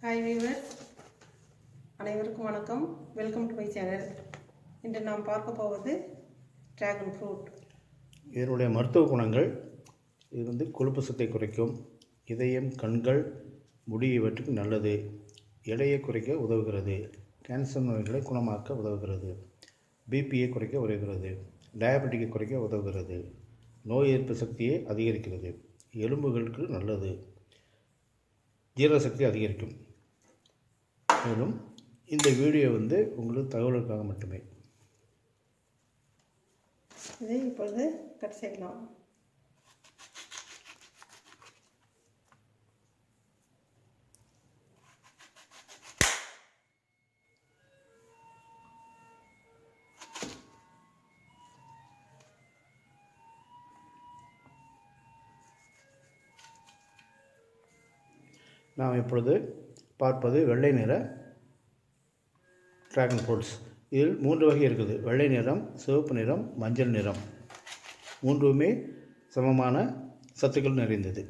Hi viewers, அனைவருக்கும் வணக்கம். Welcome to my channel. இன்று நாம் பார்க்க போவது டிராகன் ஃப்ரூட். இதனுடைய மருத்துவ குணங்கள் இது கொழுப்பு சத்தை குறைக்கும், இதயம், கண்கள், முடி இவற்றுக்கு நல்லது, எடையை குறைக்க உதவுகிறது, கேன்சர் நோய்களை குணமாக்க உதவுகிறது, பிபியை குறைக்க உதவுகிறது, டயபெட்டிக்கை குறைக்க உதவுகிறது, நோய் எதிர்ப்பு சக்தியை அதிகரிக்கிறது, எலும்புகளுக்கு நல்லது, ஜீரண சக்தி அதிகரிக்கும். மேலும் இந்த வீடியோ உங்களுக்கு தகவலுக்காக மட்டுமே. இதை இப்பொழுது கட் செய்யலாம். நாம் இப்பொழுது பார்ப்பது வெள்ளை நிற டிராகன் ஃப்ரூட்ஸ். இதில் 3 வகை இருக்குது. வெள்ளை நிறம், சிவப்பு நிறம், மஞ்சள் நிறம். மூன்றுமே சமமான சத்துக்கள் நிறைந்தது.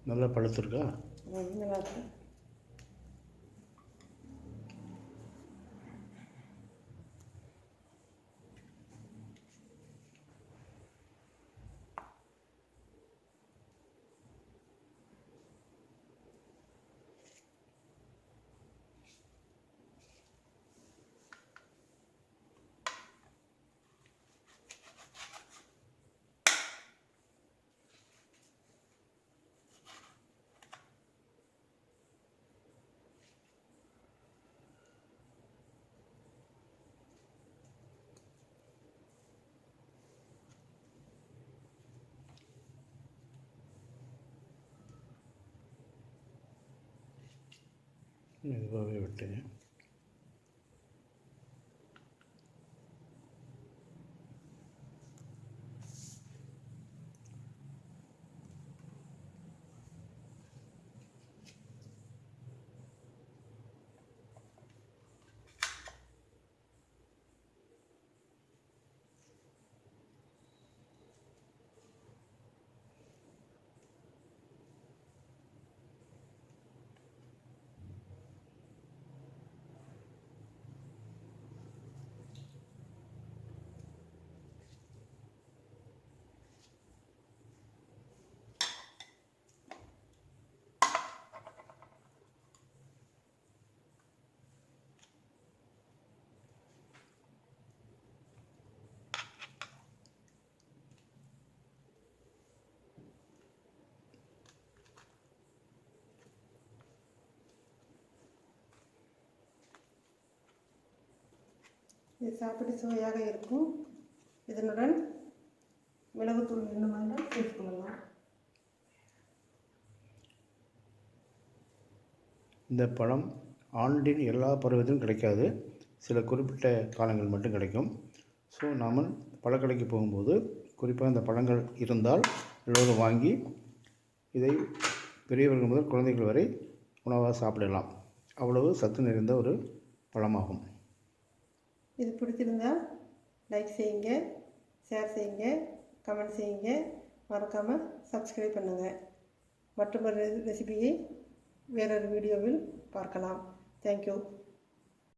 நல்லா பழுத்திருக்கா? நல்லா இருக்கு. மெதுவாகவே விட்டுங்க. இது சாப்பிட்டு சுவையாக இருக்கும். இதனுடன் மிளகுத்தூள் வேண்டுமானால் சேர்த்துக்கொள்ளலாம். இந்த பழம் ஆண்டின் எல்லா பருவத்திலும் கிடைக்காது, சில குறிப்பிட்ட காலங்கள் மட்டும் கிடைக்கும். ஸோ நாம் பழக்கடைக்கு போகும்போது குறிப்பாக இந்த பழங்கள் இருந்தால் எல்லோரும் வாங்கி இதை பெரியவர்கள் முதல் குழந்தைகள் வரை உணவாக சாப்பிடலாம். அவ்வளவு சத்து நிறைந்த ஒரு பழமாகும். இது பிடிச்சிருந்தால் லைக் செய்யுங்க, ஷேர் செய்யுங்க, கமெண்ட் செய்யுங்க, மறக்காமல் சப்ஸ்கிரைப் பண்ணுங்கள். மற்றொரு ரெசிபியை வேறொரு வீடியோவில் பார்க்கலாம். தேங்க்யூ.